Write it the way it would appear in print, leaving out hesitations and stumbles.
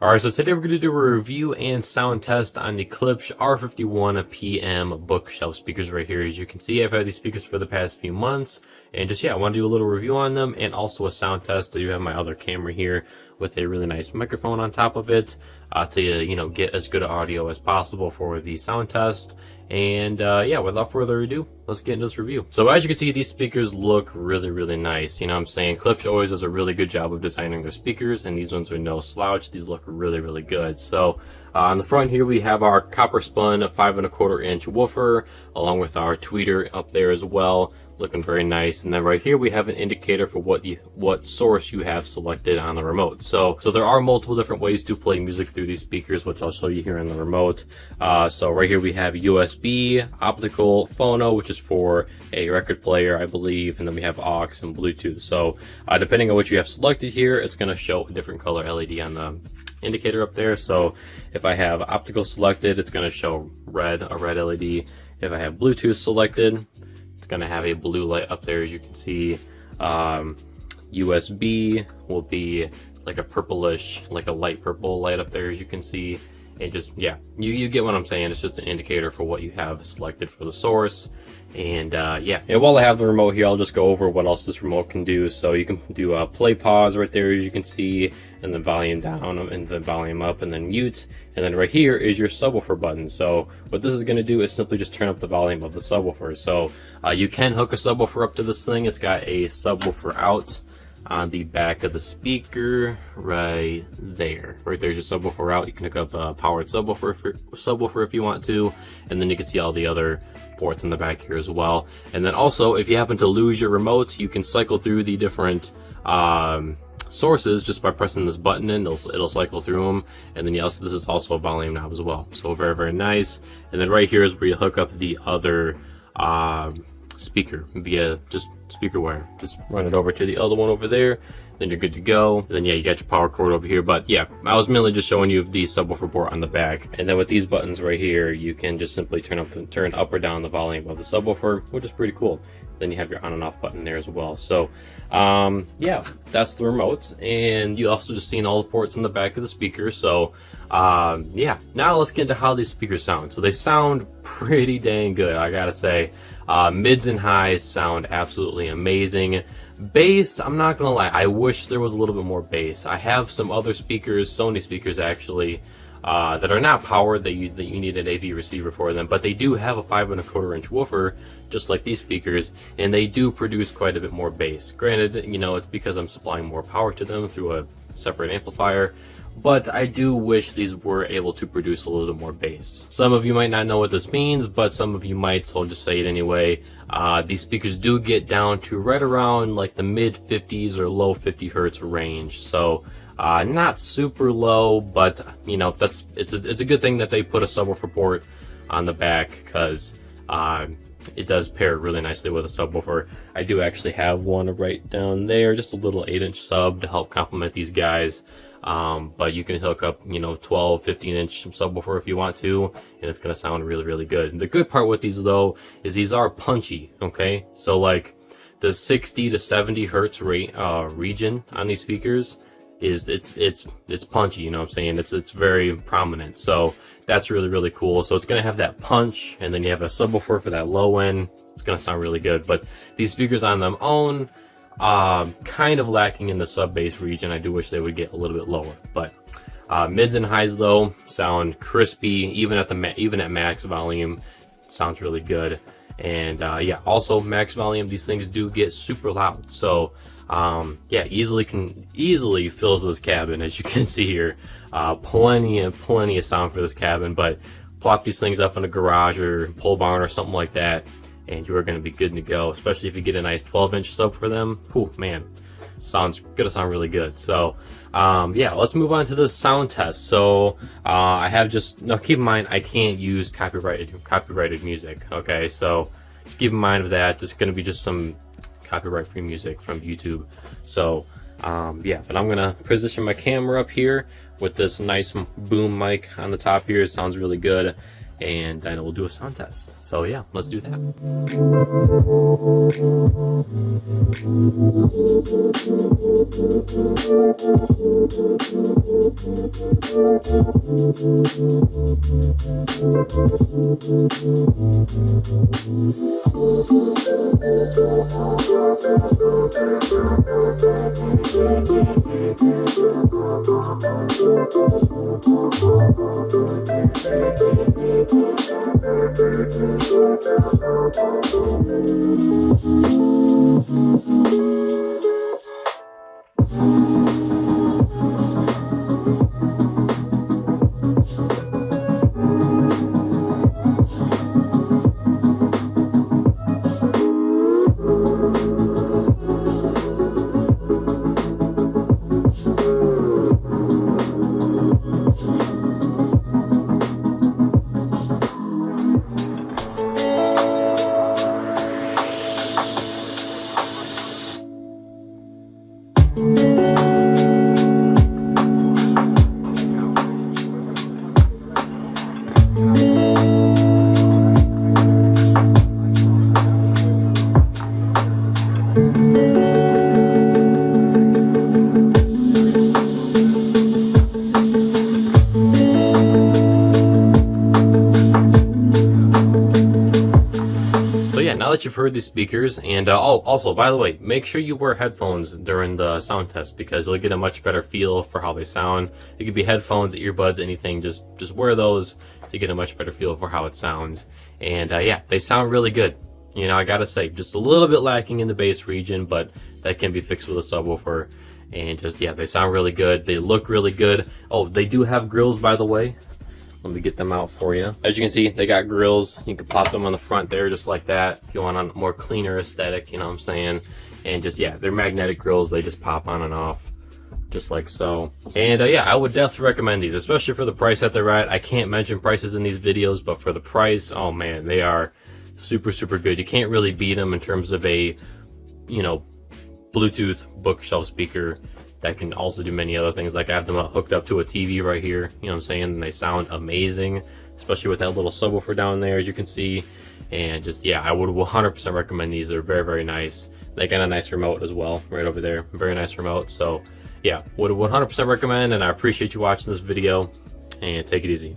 Alright, so today we're going to do a review and sound test on the Klipsch R-51PM bookshelf speakers right here. As you can see, I've had these speakers for the past few months, and just, I want to do a little review on them and also a sound test. I do have my other camera here with a really nice microphone on top of it to, get as good audio as possible for the sound test. And without further ado, let's get into this review. So as you can see, these speakers look really nice. You know what I'm saying? Klipsch always does a really good job of designing their speakers, and these ones are no slouch. These look really good. So on the front here, we have our copper spun 5¼ inch woofer, along with our tweeter up there as well, looking very nice. And then right here we have an indicator for what source you have selected on the remote. So there are multiple different ways to play music through these speakers, which I'll show you here on the remote. So right here we have USB, optical, phono, which is for a record player, I believe, and then we have aux and Bluetooth. So depending on what you have selected here, it's going to show a different color LED on the indicator up there. So if I have optical selected, it's going to show a red LED. If I have Bluetooth selected, it's going to have a blue light up there, as you can see. USB will be like a purplish, like a light purple light up there, as you can see. And just, you get what I'm saying. It's just an indicator for what you have selected for the source. And and while I have the remote here, I'll just go over what else this remote can do. So you can do a play pause right there, as you can see, and then volume down and then volume up and then mute. And then right here is your subwoofer button. So what this is going to do is simply just turn up the volume of the subwoofer. So you can hook a subwoofer up to this thing. It's got a subwoofer out on the back of the speaker right there. Right there's your subwoofer out. You can hook up a powered subwoofer if you want to, and then you can see all the other ports in the back here as well. And then also, if you happen to lose your remote, you can cycle through the different sources just by pressing this button in. It'll cycle through them. And then this is also a volume knob as well, so very nice. And then right here is where you hook up the other speaker via just speaker wire. Just run it over to the other one over there, then you're good to go. And then you got your power cord over here. But I was mainly just showing you the subwoofer port on the back. And then with these buttons right here, you can just simply turn up or down the volume of the subwoofer, which is pretty cool. Then you have your on and off button there as well. So that's the remote. And you also just seen all the ports in the back of the speaker. So now let's get into how these speakers sound. So they sound pretty dang good, I gotta say. Mids and highs sound absolutely amazing. Bass, I'm not gonna lie, I wish there was a little bit more bass. I have some other speakers, Sony speakers actually, that are not powered, that you need an AV receiver for them, but they do have a 5¼ inch woofer, just like these speakers, and they do produce quite a bit more bass. Granted, it's because I'm supplying more power to them through a separate amplifier, but I do wish these were able to produce a little bit more bass. Some of you might not know what this means, but some of you might, so I'll just say it anyway. These speakers do get down to right around like the mid 50s or low 50 hertz range. So not super low, but it's a good thing that they put a subwoofer port on the back, because it does pair really nicely with a subwoofer. I do actually have one right down there, just a little 8-inch sub to help complement these guys. But you can hook up 12, 15-inch subwoofer if you want to, and it's going to sound really good. And the good part with these though is these are punchy. Okay, so like the 60 to 70 hertz region on these speakers is it's punchy, you know what I'm saying? It's very prominent, so that's really cool. So it's going to have that punch, and then you have a subwoofer for that low end. It's going to sound really good. But these speakers on their own, kind of lacking in the sub bass region. I do wish they would get a little bit lower, but mids and highs though sound crispy. Even at max volume, it sounds really good. And also max volume, these things do get super loud. So easily fills this cabin, as you can see here. Plenty of sound for this cabin. But plop these things up in a garage or pole barn or something like that, and you are going to be good to go, especially if you get a nice 12-inch sub for them. Whew, man, gonna sound really good. So let's move on to the sound test. So I have keep in mind, I can't use copyrighted music. Okay, so just keep in mind of that. Just going to be just some copyright free music from YouTube. So but I'm gonna position my camera up here with this nice boom mic on the top here. It sounds really good. and then we'll do a sound test. So yeah, let's do that. Now that you've heard these speakers, and also, by the way, make sure you wear headphones during the sound test, because you'll get a much better feel for how they sound. It could be headphones, earbuds, anything. Just wear those to get a much better feel for how it sounds. And yeah, they sound really good. You know, I gotta say, just a little bit lacking in the bass region, but that can be fixed with a subwoofer. And just, yeah, they sound really good. They look really good. Oh, they do have grills, by the way. Let me get them out for you. As you can see, they got grills. You can pop them on the front there just like that if you want a more cleaner aesthetic, you know what I'm saying? And just, yeah, they're magnetic grills. They just pop on and off just like so. And yeah, I would definitely recommend these, especially for the price that they're at. I can't mention prices in these videos, but for the price, oh man, they are super, super good. You can't really beat them in terms of a, you know, Bluetooth bookshelf speaker that can also do many other things. Like I have them hooked up to a TV right here, you know what I'm saying? And they sound amazing, especially with that little subwoofer down there, as you can see. And just, yeah, I would 100% recommend these. They're very, very nice. They got a nice remote as well, right over there. Very nice remote. So yeah, would 100% recommend, and I appreciate you watching this video, and take it easy.